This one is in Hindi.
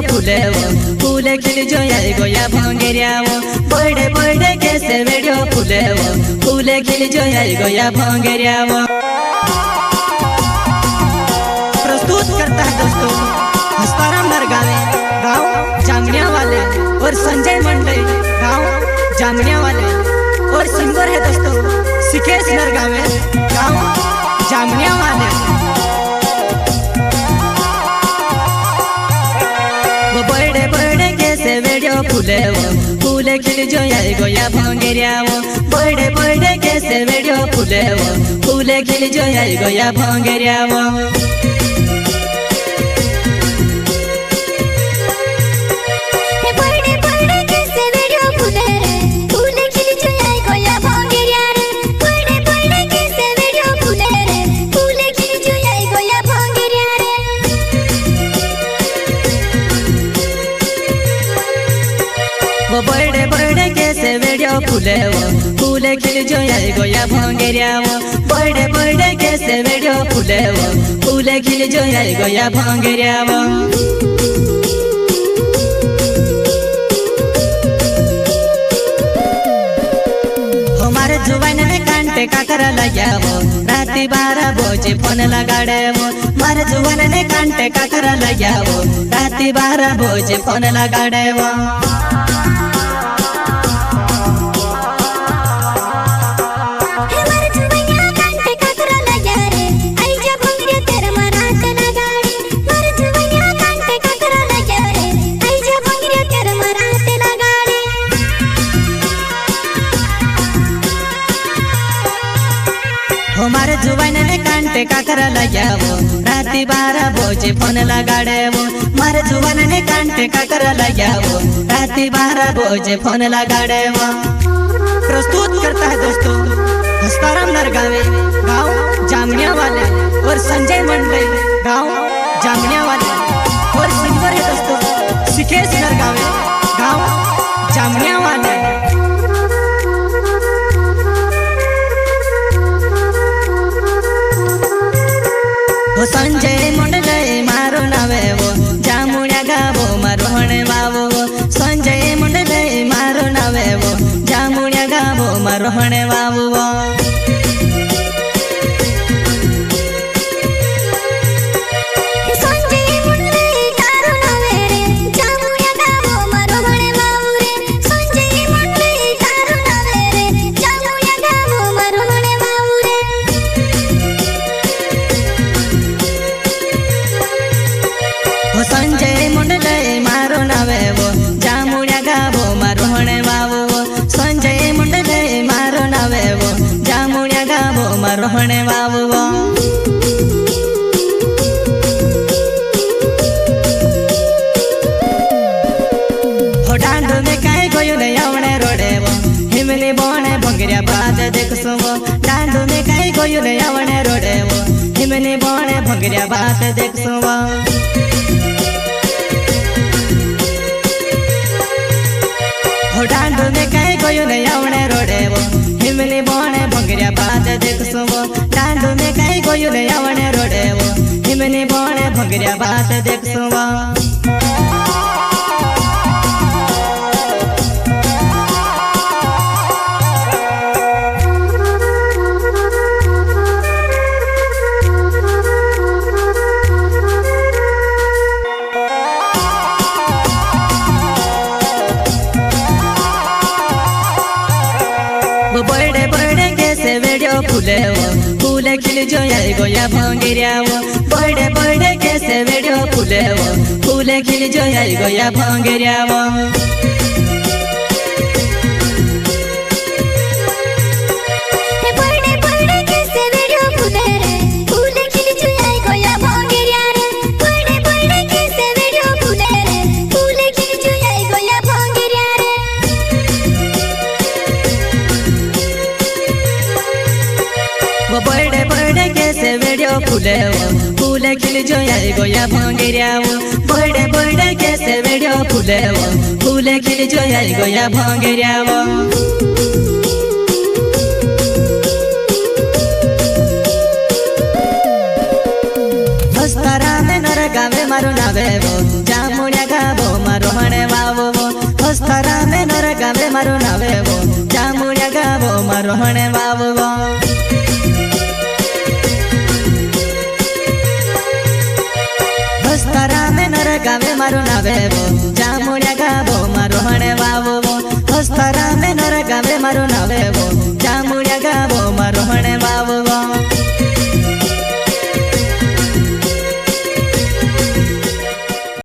फुलेवो फूले खिल जो आई गोया भंगेरियावो बड़े बड़े कैसे वीडियो फुलेवो फूले खिल जो आई गोया भंगेरियावो। प्रस्तुत करता है दोस्तों हस्ताराम नरगावे गाँव जामनिया वाले और संजय मंडई गाँव जामनिया वाले और सिंगर है दोस्तों सिकेश नरगावे गाँव जामनिया वाले। वो बड़े बड़े कैसे वीडियो फुलेवो फूले खिल जो आई गोया भंगेरियावो बड़े बड़े कैसे वीडियो फुलेवो फूले खिल जो आई गोया भंगेरियावो। वो बड़े बड़े कैसे वीडियो फुलेवो फूले खिल जो आई गोया भंगेरियावो बड़े बड़े कैसे वीडियो फुलेवो फूले खिल जो आई गोया भंगेरियावो। हमारे जुबान में कांटे काकर लगावो राती 12 बजे फोन लगाड़ेवो मारे जुबान में कांटे काकर लगावो राती 12 बजे फोन लगाड़ेवो। हमारे जुबान में कांटे काकर लगावो राती 12 बजे फोन लगाड़ेवो मारे जुबान में कांटे काकर लगावो राती 12 बजे फोन लगाड़ेवो। प्रस्तुत करता है दोस्तों हस्ताराम नरगावे गाँव जामनिया वाले और संजय मंडई गाँव जामनिया वाले और सिंगर है दोस्तों सिकेश नरगावे गाँव जामनिया वाले। वो संजय मंडई मारो नावे वो जामुनिया गावो मारो हणे वावो संजय मंडई मारो नावे वो जामुनिया गावो मारो हणे वावो। संजय मंडई मारो नावे वो जामुनिया गावो मारो हणे वावो संजय मंडई मारो नावे वो जामुनिया गावो मारो हणे वावो। हो डांडो में काई गोयो ने आवणे रोडे वो हिमनी बोने भंगरिया बात देखसो वो डांडो में काई गोयो ने आवणे रोडे वो हिमनी बोने भंगरिया बात देखसो वो। हो डांडो में कहीं गोयो नहीं आवणे रोडे वो हिमनी बोने भंगरिया बात देखसो वो डांडो में कहीं गोयो नहीं आवणे रोडे वो हिमनी बोने भंगरिया बात देखसो वो। वो बड़े बड़े कैसे वीडियो फुलेवो फूले खिल जो आई गोया भंगेरियावो बड़े बड़े कैसे वीडियो फुलेवो फूले खिल जो आई गोया भंगेरियावो। वो बड़े बड़े कैसे वीडियो फुलेवो फूले खिल जो आई गोया भंगेरियावो बड़े बड़े कैसे वीडियो फुलेवो फूले खिल जो आई गोया भंगेरियावो। हस्ताराम नरगावे मारो नावे वो जामु જામુડિયા ગાવો મારો હણે વાવો હોસ્તરા મે નર ગાવે મારો નાવેવો જામુડિયા ગાવો મારો હણે વાવો હોસ્તરા મે નર ગાવે મારો નાવેવો જામુડિયા ગાવો મારો હણે વાવો હોસ્તરા મે નર ગાવે મારો નાવેવો